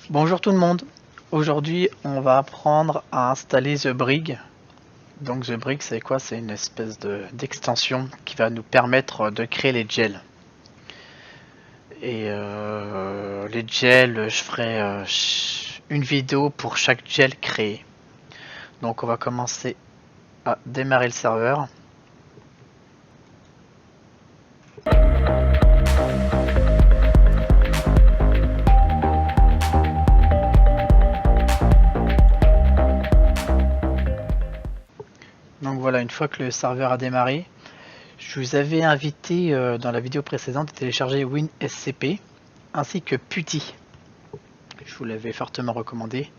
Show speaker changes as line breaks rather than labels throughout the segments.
Bonjour tout le monde. Aujourd'hui, on va apprendre à installer The Brig. Donc The Brig, c'est quoi? C'est une espèce d'extension qui va nous permettre de créer les gels. Et les gels, je ferai une vidéo pour chaque gel créé. Donc on va commencer à démarrer le serveur. Donc voilà, une fois que le serveur a démarré, je vous avais invité dans la vidéo précédente de télécharger WinSCP ainsi que PuTTY. Je vous l'avais fortement recommandé.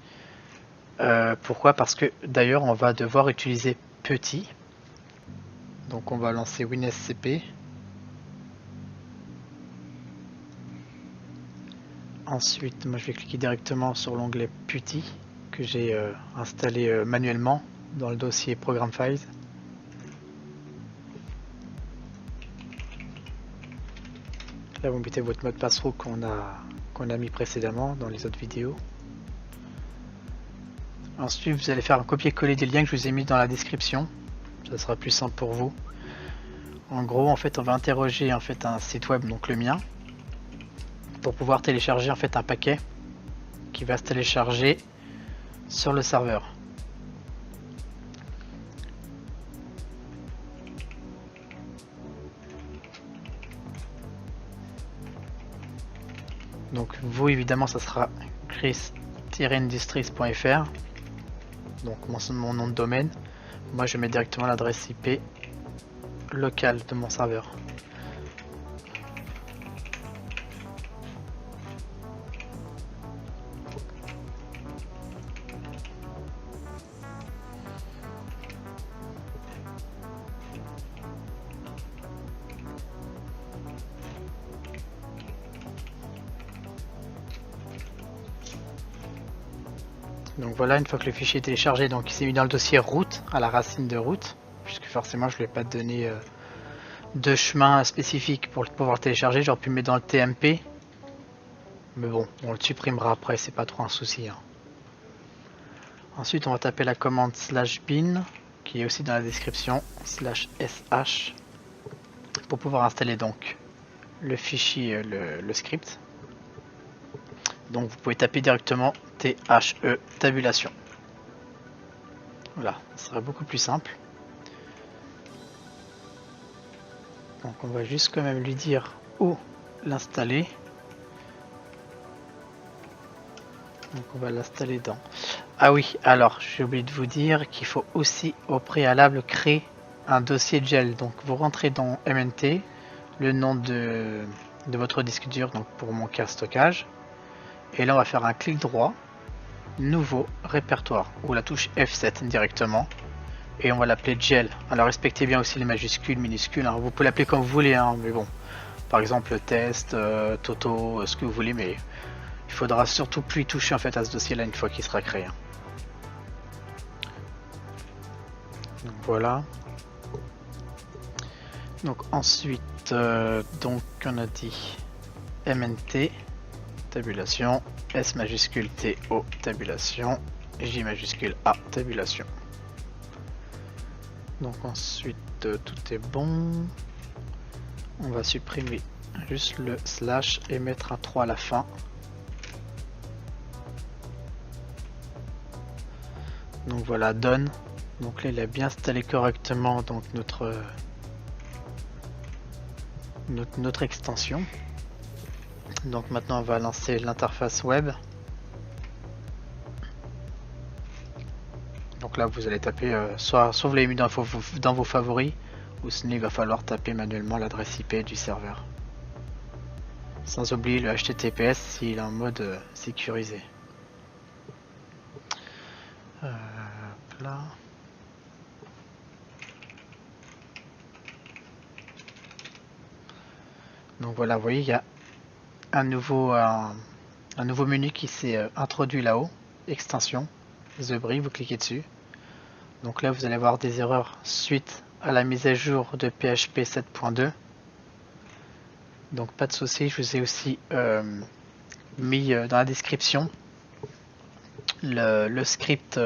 Pourquoi? Parce que d'ailleurs on va devoir utiliser PuTTY. Donc on va lancer WinSCP. Ensuite, moi je vais cliquer directement sur l'onglet PuTTY que j'ai installé manuellement dans le dossier Program Files. Là vous mettez votre mot de passe qu'on a mis précédemment dans les autres vidéos. Ensuite vous allez faire un copier-coller des liens que je vous ai mis dans la description. Ça sera plus simple pour vous. En gros, en fait, on va interroger en fait un site web, donc le mien, pour pouvoir télécharger en fait un paquet qui va se télécharger sur le serveur. Donc vous évidemment ça sera chris-industries.fr, donc mon nom de domaine. Moi je mets directement l'adresse IP locale de mon serveur. Donc voilà, une fois que le fichier est téléchargé, donc il s'est mis dans le dossier route, à la racine de route, puisque forcément je ne lui ai pas donné de chemin spécifique pour pouvoir télécharger. J'aurais pu le mettre dans le TMP, mais bon, on le supprimera après, c'est pas trop un souci. Ensuite on va taper la commande /bin, qui est aussi dans la description, /sh, pour pouvoir installer donc le fichier, le script. Donc vous pouvez taper directement THE tabulation. Voilà, ce sera beaucoup plus simple. Donc on va juste quand même lui dire où l'installer. Donc on va l'installer dans... Ah oui, alors j'ai oublié de vous dire qu'il faut aussi au préalable créer un dossier gel. Donc vous rentrez dans MNT, le nom de votre disque dur, donc pour mon cas stockage. Et là on va faire un clic droit, nouveau répertoire, ou la touche F7 directement. Et on va l'appeler gel. Alors respectez bien aussi les majuscules, minuscules, hein. Vous pouvez l'appeler comme vous voulez, hein, mais bon. Par exemple test, Toto, ce que vous voulez, mais il faudra surtout plus y toucher en fait à ce dossier là une fois qu'il sera créé. Donc voilà. Donc ensuite, donc on a dit MNT, tabulation, S majuscule T O, tabulation, J majuscule A, tabulation. Donc ensuite tout est bon. On va supprimer juste le slash et mettre un 3 à la fin. Donc voilà, done. Donc là il a bien installé correctement donc notre extension. Donc maintenant on va lancer l'interface web. Donc là vous allez taper soit vous l'avez mis dans vos favoris, ou sinon il va falloir taper manuellement l'adresse IP du serveur. Sans oublier le HTTPS s'il est en mode sécurisé. Là. Donc voilà, vous voyez il y a un nouveau menu qui s'est introduit là-haut, extension, The Brig, vous cliquez dessus. Donc là vous allez avoir des erreurs suite à la mise à jour de PHP 7.2. Donc pas de souci, je vous ai aussi mis dans la description le script,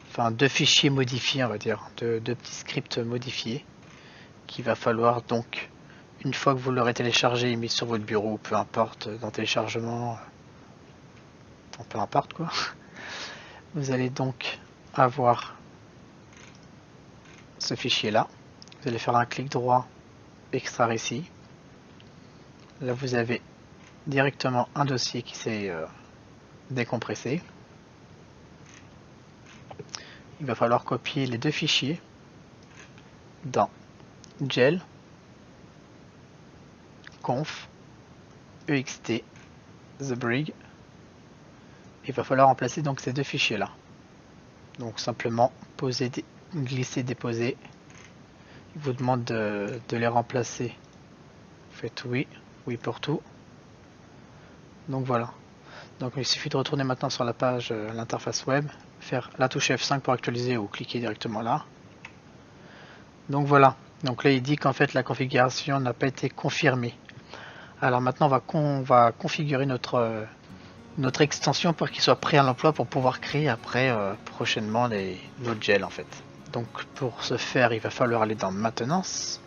enfin 2 fichiers modifiés, on va dire, deux petits scripts modifiés, qu'il va falloir donc, une fois que vous l'aurez téléchargé et mis sur votre bureau, peu importe, dans téléchargement, peu importe quoi, vous allez donc avoir ce fichier là. Vous allez faire un clic droit, extraire ici. Là vous avez directement un dossier qui s'est décompressé. Il va falloir copier les 2 fichiers dans gel conf ext the brig. Il va falloir remplacer donc ces 2 fichiers là. Donc simplement poser, glisser, déposer. Il vous demande de les remplacer. Faites oui, oui pour tout. Donc voilà. Donc il suffit de retourner maintenant sur la page, l'interface web, faire la touche F5 pour actualiser ou cliquer directement là. Donc voilà. Donc là il dit qu'en fait la configuration n'a pas été confirmée. Alors maintenant on va configurer notre extension pour qu'il soit prêt à l'emploi pour pouvoir créer après prochainement nos gels en fait. Donc pour ce faire il va falloir aller dans maintenance.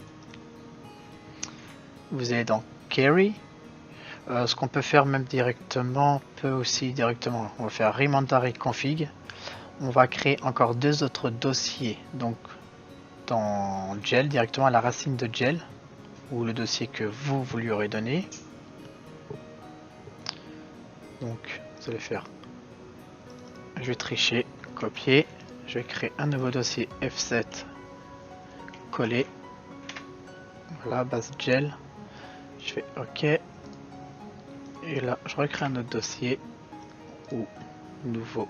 Vous allez dans carry. Ce qu'on peut faire même directement, on va faire remandare config. On va créer encore 2 autres dossiers, donc dans gel, directement à la racine de gel, ou le dossier que vous lui aurez donné. Donc vous allez faire, je vais tricher, copier, je vais créer un nouveau dossier F7, coller, voilà, base gel, je fais OK. Et là, je recrée un autre dossier ou nouveau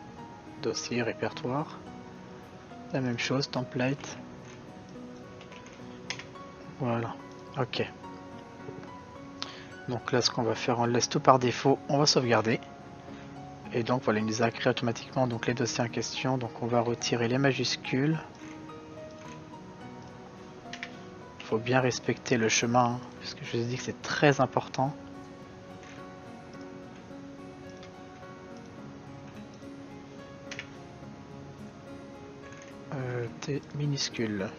dossier répertoire. La même chose, template. Voilà, ok. Donc là, ce qu'on va faire, on laisse tout par défaut, on va sauvegarder. Et donc voilà, il nous a créé automatiquement donc les dossiers en question. Donc on va retirer les majuscules. Il faut bien respecter le chemin, hein, puisque je vous ai dit que c'est très important. Minuscule.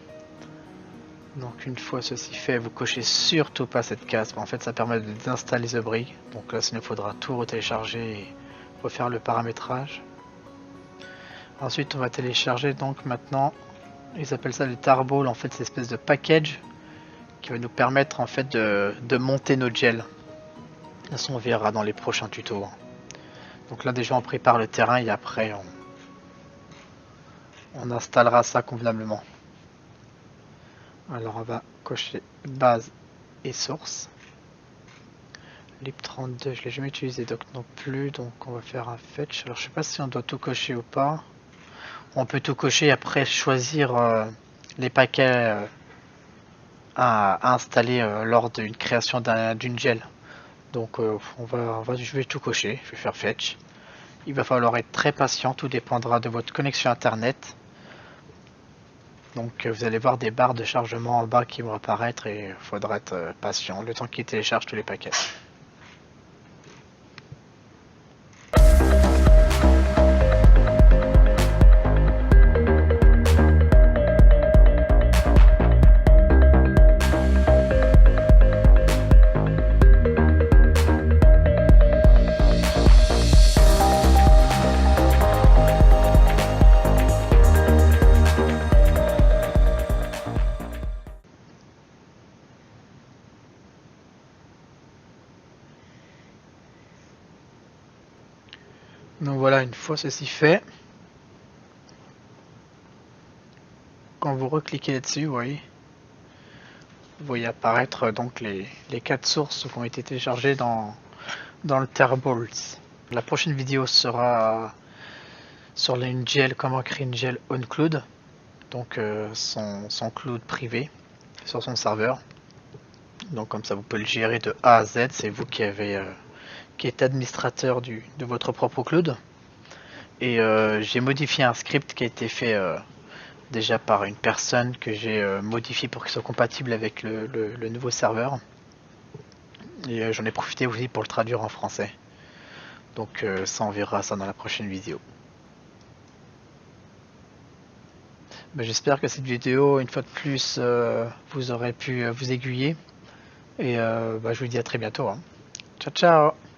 Donc une fois ceci fait, vous cochez surtout pas cette case. En fait ça permet de désinstaller The Brig. Donc là il nous faudra tout retélécharger et refaire le paramétrage. Ensuite on va télécharger donc maintenant, ils appellent ça le tarball, en fait c'est une espèce de package qui va nous permettre en fait de monter nos gels. Ça on verra dans les prochains tutos. Donc là déjà on prépare le terrain et après on installera ça convenablement. Alors on va cocher base et source. lib32 je l'ai jamais utilisé donc non plus, donc on va faire un fetch. Alors je sais pas si on doit tout cocher ou pas. On peut tout cocher et après choisir les paquets à installer lors d'une création d'une gel. Donc je vais tout cocher, je vais faire fetch. Il va falloir être très patient, tout dépendra de votre connexion internet. Donc vous allez voir des barres de chargement en bas qui vont apparaître et il faudra être patient le temps qu'il télécharge tous les paquets. Donc voilà, une fois ceci fait, quand vous recliquez là-dessus, vous voyez apparaître donc les 4 sources qui ont été téléchargées dans le Tarballs. La prochaine vidéo sera sur une gel, comment créer une gel on cloud, donc son cloud privé sur son serveur. Donc comme ça vous pouvez le gérer de A à Z, c'est vous qui êtes administrateur de votre propre cloud. Et j'ai modifié un script qui a été fait déjà par une personne que j'ai modifié pour qu'il soit compatible avec le nouveau serveur. Et j'en ai profité aussi pour le traduire en français. Donc ça on verra ça dans la prochaine vidéo. Bah, j'espère que cette vidéo, une fois de plus, vous aurez pu vous aiguiller. Et bah, je vous dis à très bientôt, hein. Ciao, ciao!